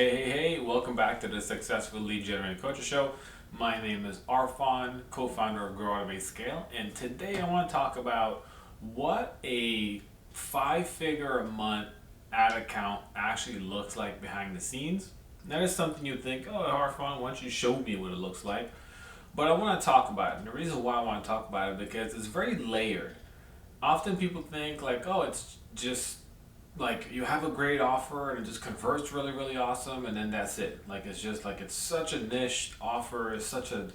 Hey, welcome back to the Successful Lead Generating Coaches Show. My name is Arfan, co-founder of Grow Automate Scale, and today I want to talk about what a five-figure a month ad account actually looks like behind the scenes. That is something you think, oh, Arfan, why don't you show me what it looks like? But I want to talk about it, and the reason why I want to talk about it because it's very layered. Often people think like, oh, it's just like you have a great offer and it just converts really awesome and then that's it. Like it's just like it's such a niche offer, it's such a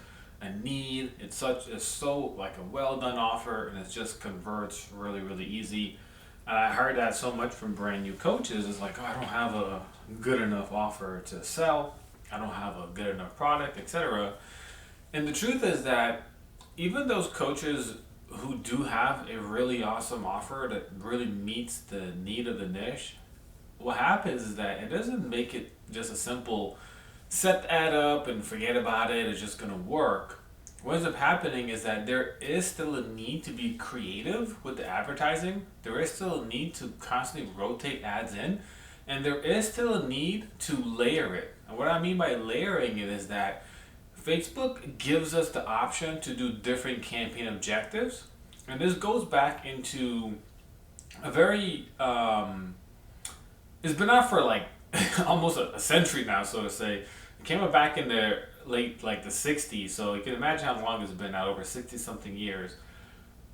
need, it's so like a well done offer and it just converts really easy. And I heard that so much from brand new coaches. It's like, oh, I don't have a good enough offer to sell, I don't have a good enough product, etc. And the truth is that even those coaches who do have a really awesome offer that really meets the need of the niche, what happens is that it doesn't make it just a simple set the ad up and forget about it, it's just going to work. What ends up happening is that there is still a need to be creative with the advertising, there is still a need to constantly rotate ads in, and there is still a need to layer it. And what I mean by layering it is that Facebook gives us the option to do different campaign objectives, and this goes back into a very it's been out for like almost a century now, so to say. It came out back in the late like the 60s, so you can imagine how long it's been out, over 60 something years.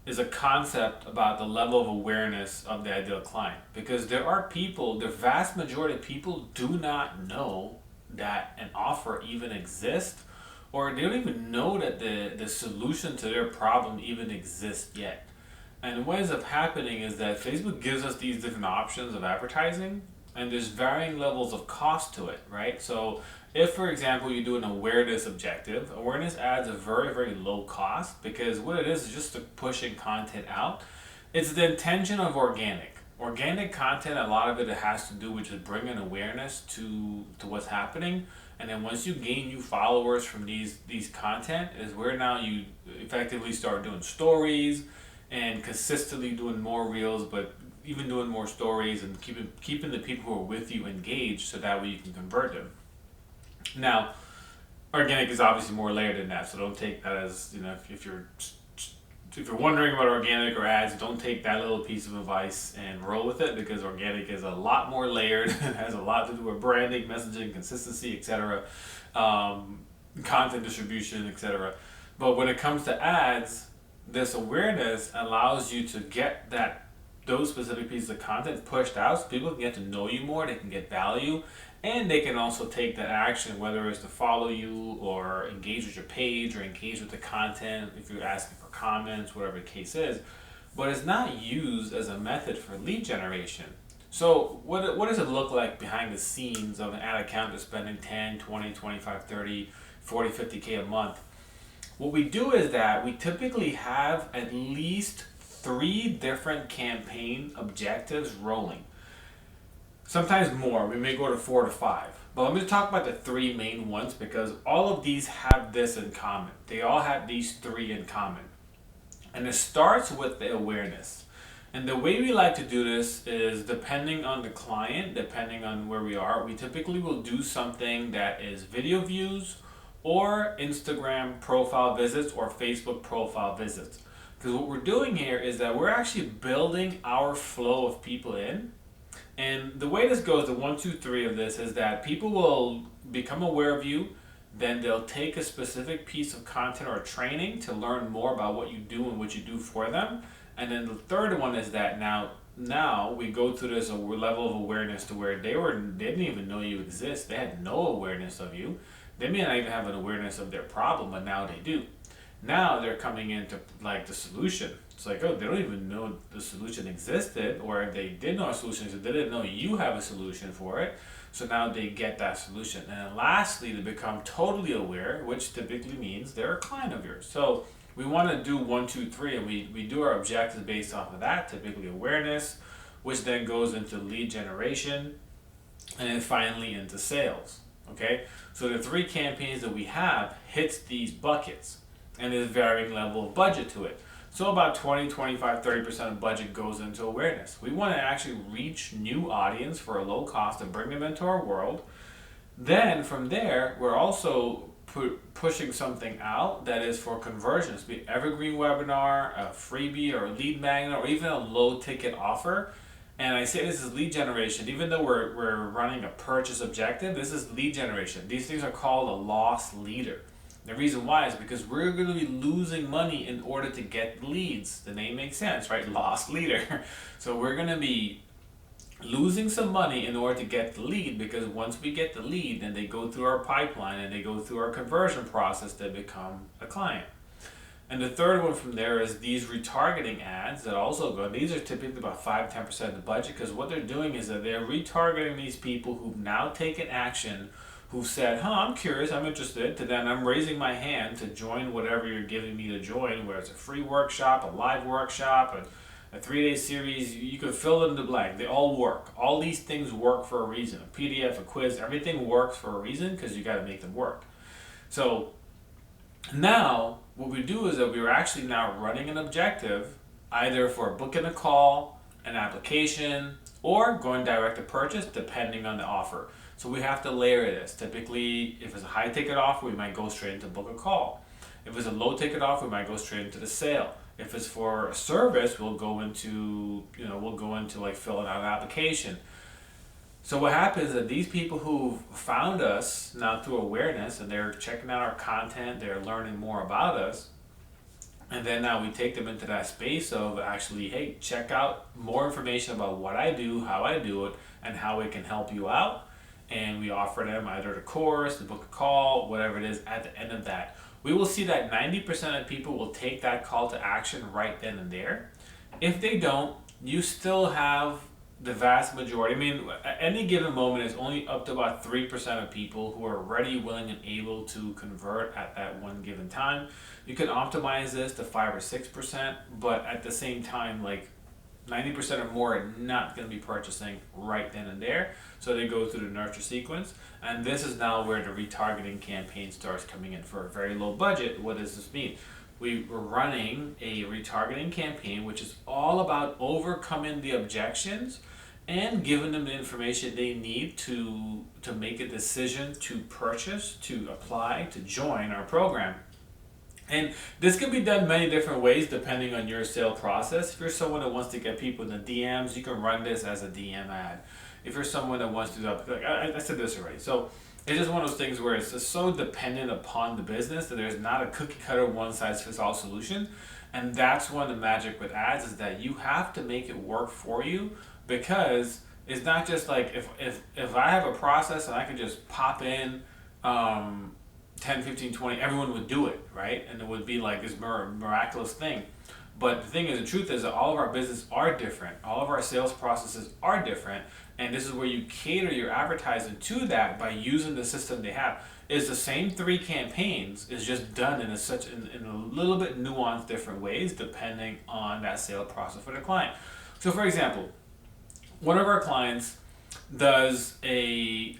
Is a concept about the level of awareness of the ideal client, because there are people, the vast majority of people do not know that an offer even exists, or they don't even know that the solution to their problem even exists yet. And what ends up happening is that Facebook gives us these different options of advertising, and there's varying levels of cost to it, right? So, if for example you do an awareness objective, awareness ads are very low cost because what it is just pushing content out. It's the intention of organic. Organic content, a lot of it has to do with just bringing awareness to what's happening, and then once you gain new followers from these content is where now you effectively start doing stories and consistently doing more reels, but even doing more stories and keeping the people who are with you engaged, so that way you can convert them. Now, organic is obviously more layered than that, so don't take that as, if you're wondering about organic or ads, don't take that little piece of advice and roll with it, because organic is a lot more layered. It has a lot to do with branding, messaging, consistency, etc., content distribution, etc. But when it comes to ads, this awareness allows you to get those specific pieces of content pushed out so people can get to know you more, they can get value, and they can also take that action, whether it's to follow you or engage with your page or engage with the content if you're asking for comments, whatever the case is. But it's not used as a method for lead generation. So what does it look like behind the scenes of an ad account that's spending 10, 20, 25, 30, 40, 50K a month? What we do is that we typically have at least 3 different campaign objectives rolling. Sometimes more, we may go to 4 to 5. But let me talk about the 3 main ones, because all of these have this in common. They all have these 3 in common. And it starts with the awareness. And the way we like to do this is depending on the client, depending on where we are, we typically will do something that is video views or Instagram profile visits or Facebook profile visits. Because what we're doing here is that we're actually building our flow of people in. And the way this goes, the 1, 2, 3 of this is that people will become aware of you, then they'll take a specific piece of content or training to learn more about what you do and what you do for them. And then the third one is that now we go to this level of awareness to where they didn't even know you exist. They had no awareness of you. They may not even have an awareness of their problem, but now they do. Now they're coming into like the solution. It's like, oh, they don't even know the solution existed, or if they did know a solution existed, they didn't know you have a solution for it. So now they get that solution. And then lastly, they become totally aware, which typically means they're a client of yours. So we want to do 1, 2, 3, and we do our objectives based off of that, typically awareness, which then goes into lead generation, and then finally into sales. Okay, so the 3 campaigns that we have hits these buckets, and there's varying level of budget to it. So about 20, 25, 30% of budget goes into awareness. We want to actually reach new audience for a low cost and bring them into our world. Then from there, we're also pushing something out that is for conversions, be it evergreen webinar, a freebie, or a lead magnet, or even a low ticket offer. And I say this is lead generation, even though we're running a purchase objective, this is lead generation. These things are called a loss leader. The reason why is because we're going to be losing money in order to get leads. The name makes sense, right? Loss leader. So we're going to be losing some money in order to get the lead, because once we get the lead, then they go through our pipeline and they go through our conversion process to become a client. And the third one from there is these retargeting ads that also go. These are typically about 5-10% of the budget, because what they're doing is that they're retargeting these people who've now taken action, who said, I'm curious, I'm interested, to then I'm raising my hand to join whatever you're giving me to join, whether it's a free workshop, a live workshop, a 3-day series. You can fill in the blank. They all work. All these things work for a reason. A PDF, a quiz, everything works for a reason, because you got to make them work. So now what we do is that we're actually now running an objective, either for booking a call, an application, or going direct to purchase, depending on the offer. So we have to layer this. Typically, if it's a high ticket offer, we might go straight into book a call. If it's a low ticket offer, we might go straight into the sale. If it's for a service, we'll go into like filling out an application. So what happens is that these people who've found us now through awareness, and they're checking out our content, they're learning more about us, and then now we take them into that space of actually, hey, check out more information about what I do, how I do it, and how it can help you out. And we offer them either the course, the book a call, whatever it is at the end of that. We will see that 90% of people will take that call to action right then and there. If they don't, you still have the vast majority. I mean, at any given moment, it's only up to about 3% of people who are ready, willing, and able to convert at that one given time. You can optimize this to 5 or 6%, but at the same time, like 90% or more are not going to be purchasing right then and there. So they go through the nurture sequence. And this is now where the retargeting campaign starts coming in for a very low budget. What does this mean? We were running a retargeting campaign, which is all about overcoming the objections and giving them the information they need to make a decision to purchase, to apply, to join our program. And this can be done many different ways depending on your sale process. If you're someone that wants to get people in the DMs, you can run this as a DM ad. If you're someone that wants to do that, like I said this already. So it's just one of those things where it's just so dependent upon the business that there's not a cookie cutter one size fits all solution. And that's one of the magic with ads, is that you have to make it work for you, because it's not just like if I have a process and I can just pop in 10, 15, 20, everyone would do it, right? And it would be like this miraculous thing. But the thing is, the truth is that all of our business are different. All of our sales processes are different. And this is where you cater your advertising to that by using the system they have. It's the same 3 campaigns, it's just done in a little bit nuanced different ways depending on that sale process for the client. So for example, one of our clients does a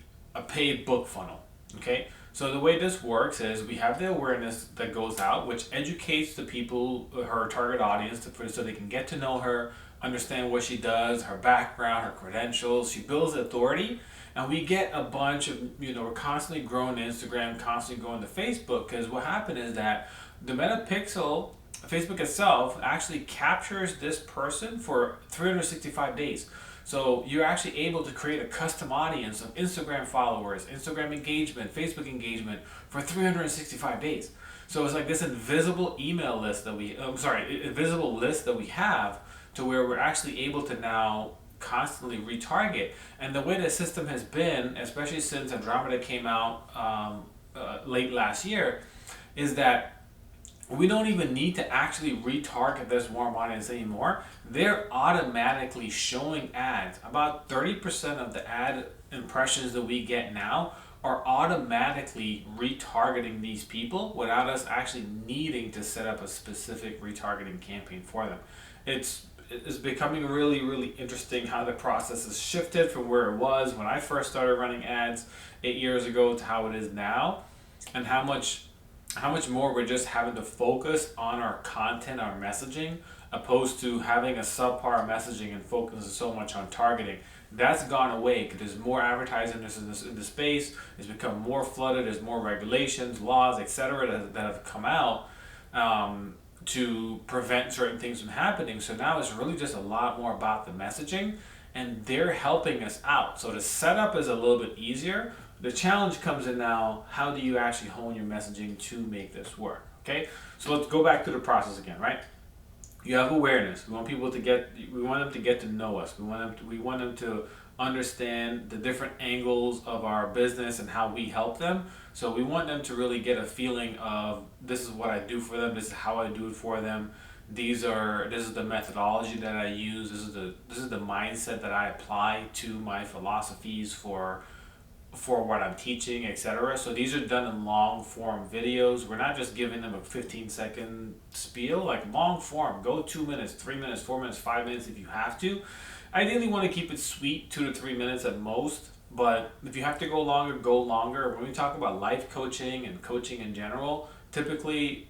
paid book funnel, okay? So the way this works is we have the awareness that goes out, which educates the people, her target audience, so they can get to know her, understand what she does, her background, her credentials. She builds authority, and we get a bunch of, we're constantly growing Instagram, constantly growing to Facebook, because what happened is that the Metapixel, Facebook itself, actually captures this person for 365 days. So you're actually able to create a custom audience of Instagram followers, Instagram engagement, Facebook engagement for 365 days. So it's like this invisible email list that invisible list that we have, to where we're actually able to now constantly retarget. And the way the system has been, especially since Andromeda came out late last year, is that we don't even need to actually retarget this warm audience anymore. They're automatically showing ads. About 30% of the ad impressions that we get now are automatically retargeting these people without us actually needing to set up a specific retargeting campaign for them. It's becoming really, really interesting how the process has shifted from where it was when I first started running ads 8 years ago to how it is now, and how much more we're just having to focus on our content, our messaging, opposed to having a subpar messaging and focusing so much on targeting. that's gone away because there's more advertising in the space. It's become more flooded. There's more regulations, laws, etc. that have come out to prevent certain things from happening. So now it's really just a lot more about the messaging, and they're helping us out. So the setup is a little bit easier. The challenge comes in now, how do you actually hone your messaging to make this work? Okay, so let's go back to the process again, right? You have awareness. We want people to we want them to get to know us. We want them to understand the different angles of our business and how we help them. So we want them to really get a feeling of, this is what I do for them, this is how I do it for them. This is the methodology that I use. This is the mindset that I apply to my philosophies for what I'm teaching, etc. So these are done in long form videos. We're not just giving them a 15-second spiel, like long form. Go 2 minutes, 3 minutes, 4 minutes, 5 minutes if you have to. Ideally want to keep it sweet, 2 to 3 minutes at most. But if you have to go longer, go longer. When we talk about life coaching and coaching in general, typically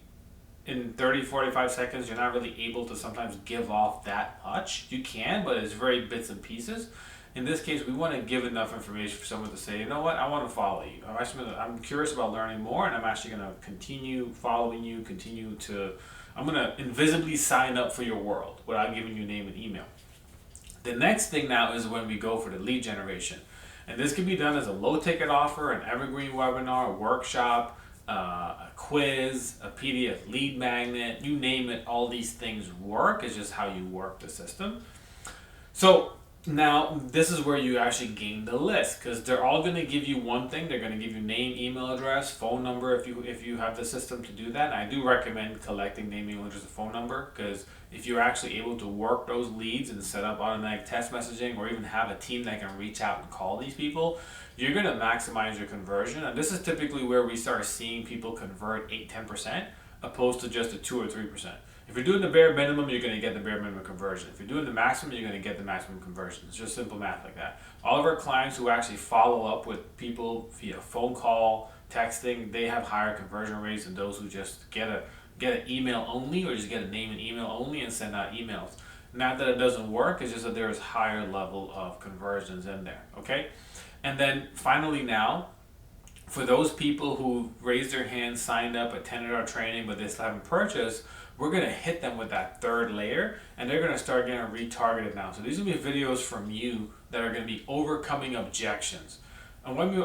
in 30, 45 seconds, you're not really able to sometimes give off that much. You can, but it's very bits and pieces. In this case, we want to give enough information for someone to say, you know what, I want to follow you. I'm curious about learning more, and I'm actually going to continue following you, I'm going to invisibly sign up for your world without giving you name and email. The next thing now is when we go for the lead generation. And this can be done as a low ticket offer, an evergreen webinar, a workshop, a quiz, a PDF lead magnet, you name it, all these things work. It's just how you work the system. So now this is where you actually gain the list, because they're all going to give you one thing. They're going to give you name, email address, phone number if you have the system to do that. And I do recommend collecting name, email address, and phone number, because if you're actually able to work those leads and set up automatic text messaging, or even have a team that can reach out and call these people, you're going to maximize your conversion. And this is typically where we start seeing people convert 8-10% opposed to just a 2 or 3%. If you're doing the bare minimum, you're going to get the bare minimum conversion. If you're doing the maximum, you're going to get the maximum conversion. It's just simple math like that. All of our clients who actually follow up with people via phone call, texting, they have higher conversion rates than those who just get an email only, or just get a name and email only and send out emails. Not that it doesn't work, it's just that there's higher level of conversions in there, okay? And then finally now, for those people who raised their hand, signed up, attended our training, but they still haven't purchased, we're going to hit them with that third layer, and they're going to start getting retargeted now. So these will be videos from you that are going to be overcoming objections. And when we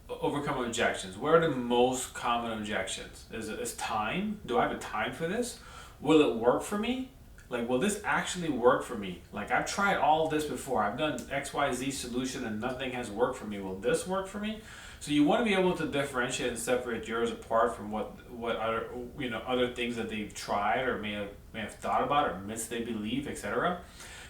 overcome objections, what are the most common objections? Is time? Do I have a time for this? Will it work for me? Like, will this actually work for me? Like, I've tried all this before. I've done XYZ solution and nothing has worked for me. Will this work for me? So you want to be able to differentiate and separate yours apart from what other things that they've tried or may have thought about or myths they believe, etc.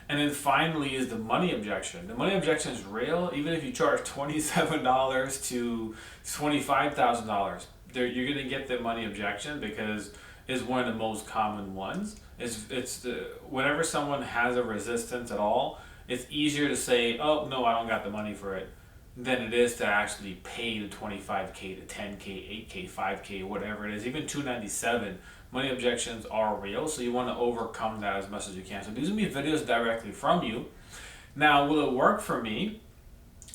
And then finally is the money objection. The money objection is real. Even if you charge $27 to $25,000, you're going to get the money objection, because it's one of the most common ones. Whenever someone has a resistance at all, it's easier to say, oh no, I don't got the money for it, than it is to actually pay the $25K to $10K, $8K, $5K, whatever it is. Even $297, money objections are real, so you want to overcome that as much as you can. So these will be videos directly from you. Now, will it work for me?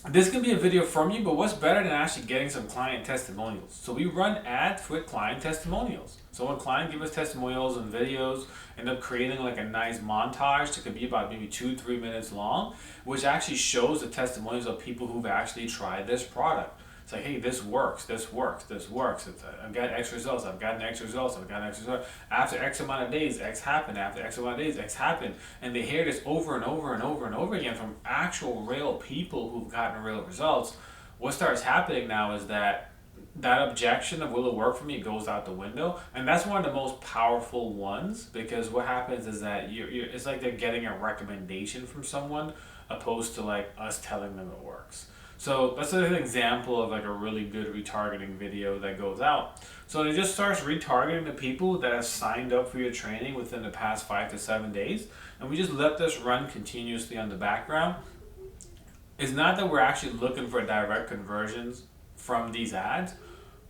This can be a video from you, but what's better than actually getting some client testimonials? So we run ads with client testimonials. So when clients give us testimonials and videos, end up creating like a nice montage that could be about maybe 2-3 minutes long, which actually shows the testimonials of people who've actually tried this product. It's like, hey, this works, this works, this works. I've got X results, I've gotten X results, I've gotten X results. After X amount of days, X happened. After X amount of days, X happened. And they hear this over and over and over and over again from actual real people who've gotten real results. What starts happening now is that objection of will it work for me goes out the window. And that's one of the most powerful ones, because what happens is that it's like they're getting a recommendation from someone opposed to like us telling them it works. So that's an example of like a really good retargeting video that goes out. So it just starts retargeting the people that have signed up for your training within the past 5 to 7 days. And we just let this run continuously on the background. It's not that we're actually looking for direct conversions from these ads.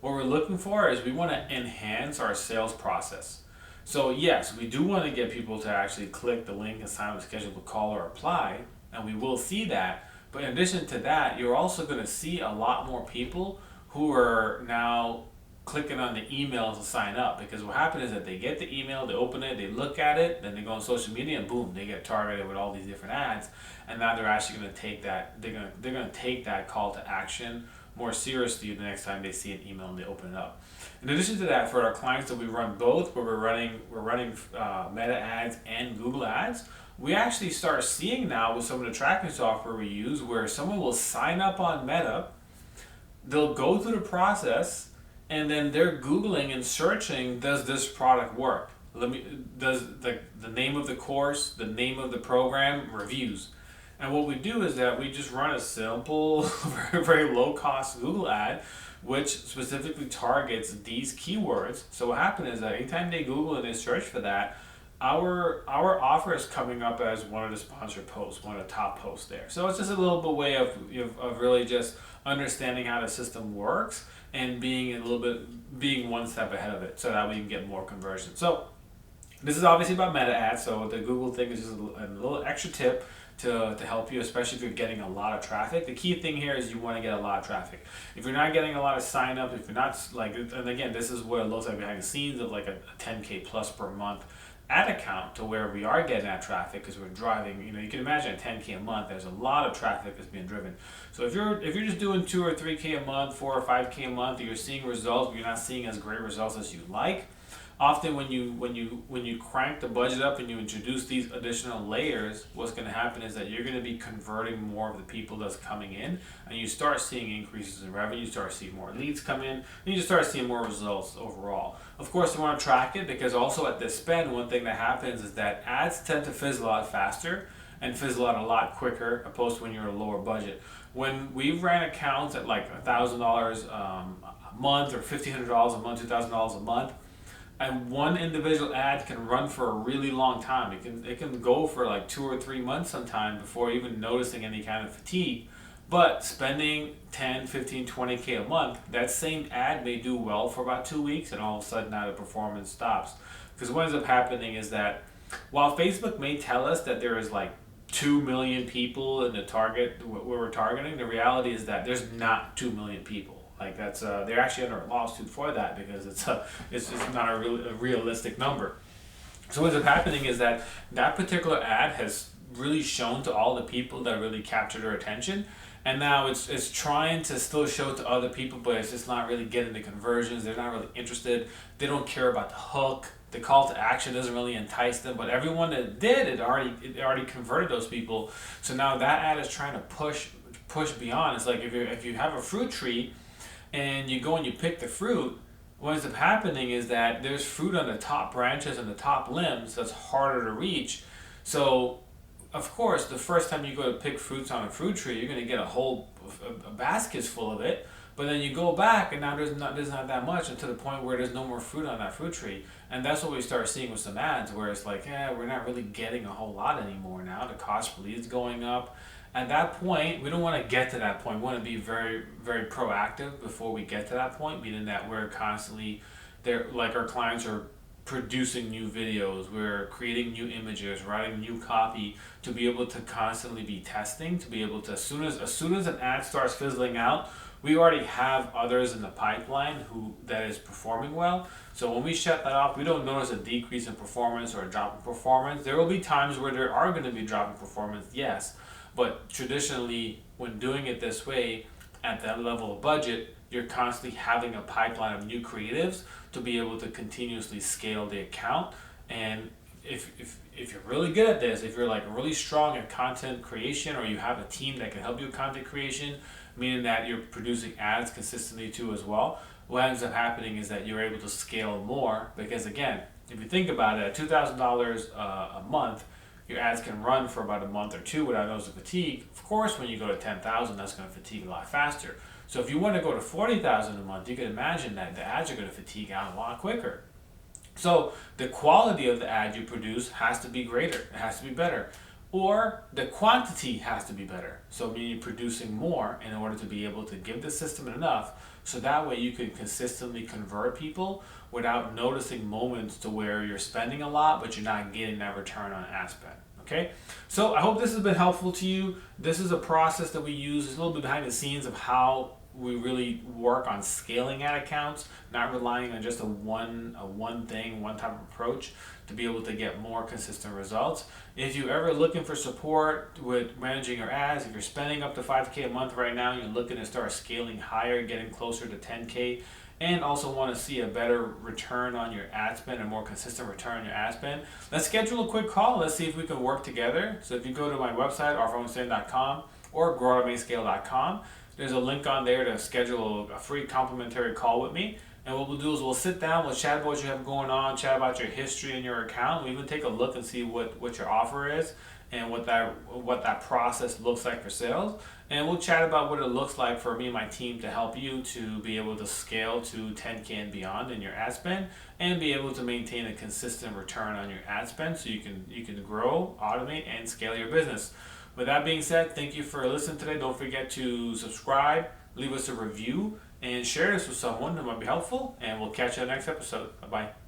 What we're looking for is we want to enhance our sales process. So yes, we do want to get people to actually click the link and sign up, schedule a call or apply, and we will see that. But in addition to that, you're also going to see a lot more people who are now clicking on the email to sign up, because what happens is that they get the email, they open it, they look at it, then they go on social media and boom, they get targeted with all these different ads, and now they're actually going to take that they're going to take that call to action more seriously the next time they see an email and they open it up. In addition to that, for our clients that we run both, where we're running Meta ads and Google ads, we actually start seeing now with some of the tracking software we use where someone will sign up on Meta, they'll go through the process, and then they're Googling and searching, does this product work? Does the name of the course, the name of the program, reviews. And what we do is that we just run a simple, very, very low cost Google ad, which specifically targets these keywords. So what happens is that anytime they Google and they search for that, our offer is coming up as one of the sponsored posts, one of the top posts there. So it's just a little bit way of really just understanding how the system works and being one step ahead of it, so that we can get more conversion. So this is obviously about Meta ads. So the Google thing is just a little extra tip to help you, especially if you're getting a lot of traffic. The key thing here is you want to get a lot of traffic. If you're not getting a lot of sign up, if you're not like, and again, this is what it looks like behind the scenes of like a 10K plus per month ad account, to where we are getting that traffic because we're driving, you can imagine a 10K a month, there's a lot of traffic that's being driven. So if you're just doing 2 or 3K a month, 4 or 5K a month, you're seeing results, but you're not seeing as great results as you'd like. Often when you crank the budget up and you introduce these additional layers, what's going to happen is that you're going to be converting more of the people that's coming in, and you start seeing increases in revenue, you start seeing more leads come in, and you just start seeing more results overall. Of course, you want to track it, because also at this spend, one thing that happens is that ads tend to fizzle out faster and fizzle out a lot quicker, opposed to when you're a lower budget. When we ran accounts at like $1,000 a month, or $1,500 a month, $2,000 a month, and one individual ad can run for a really long time. It can go for like 2 or 3 months sometime before even noticing any kind of fatigue. But spending 10, 15, 20K a month, that same ad may do well for about 2 weeks, and all of a sudden now the performance stops. Because what ends up happening is that while Facebook may tell us that there is like 2 million people in the target where we're targeting, the reality is that there's not 2 million people. Like that's they're actually under a lawsuit for that, because it's just not a realistic number. So what ends up happening is that particular ad has really shown to all the people that really captured their attention, and now it's trying to still show to other people, but it's just not really getting the conversions. They're not really interested. They don't care about the hook. The call to action doesn't really entice them, but everyone that did, it already converted those people. So now that ad is trying to push beyond. It's like if you have a fruit tree and you go and you pick the fruit, what ends up happening is that there's fruit on the top branches and the top limbs that's harder to reach. So, of course, the first time you go to pick fruits on a fruit tree, you're going to get a basket's full of it. But then you go back, and now there's not that much, and to the point where there's no more fruit on that fruit tree. And that's what we start seeing with some ads, where it's like, we're not really getting a whole lot anymore now. The cost per lead is going up. At that point, we don't want to get to that point. We want to be very, very proactive before we get to that point, meaning that we're constantly there, like our clients are producing new videos, we're creating new images, writing new copy, to be able to constantly be testing, to be able to, as soon as an ad starts fizzling out, we already have others in the pipeline that is performing well. So when we shut that off, we don't notice a decrease in performance or a drop in performance. There will be times where there are going to be drop in performance, yes. But traditionally, when doing it this way, at that level of budget, you're constantly having a pipeline of new creatives to be able to continuously scale the account. And if you're really good at this, if you're like really strong at content creation, or you have a team that can help you with content creation, meaning that you're producing ads consistently too as well, what ends up happening is that you're able to scale more. Because again, if you think about it, at $2,000 a month, your ads can run for about a month or two without noticing fatigue. Of course, when you go to 10,000, that's going to fatigue a lot faster. So if you want to go to 40,000 a month, you can imagine that the ads are going to fatigue out a lot quicker. So the quality of the ad you produce has to be greater. It has to be better. Or the quantity has to be better. So meaning producing more in order to be able to give the system enough, so that way you can consistently convert people without noticing moments to where you're spending a lot but you're not getting that return on ad spend. Okay, so I hope this has been helpful to you. This is a process that we use. It's a little bit behind the scenes of how we really work on scaling ad accounts, not relying on just a one thing, one type of approach to be able to get more consistent results. If you're ever looking for support with managing your ads, if you're spending up to 5K a month right now, you're looking to start scaling higher, getting closer to 10K, and also want to see a better return on your ad spend, a more consistent return on your ad spend, let's schedule a quick call. Let's see if we can work together. So if you go to my website, rfonstein.com or growautomatescale.com, there's a link on there to schedule a free complimentary call with me. And what we'll do is we'll sit down, we'll chat about what you have going on, chat about your history and your account. We'll even take a look and see what your offer is and what that process looks like for sales. And we'll chat about what it looks like for me and my team to help you to be able to scale to 10K and beyond in your ad spend and be able to maintain a consistent return on your ad spend so you can grow, automate, and scale your business. With that being said, thank you for listening today. Don't forget to subscribe, leave us a review, and share this with someone who might be helpful. And we'll catch you on the next episode. Bye-bye.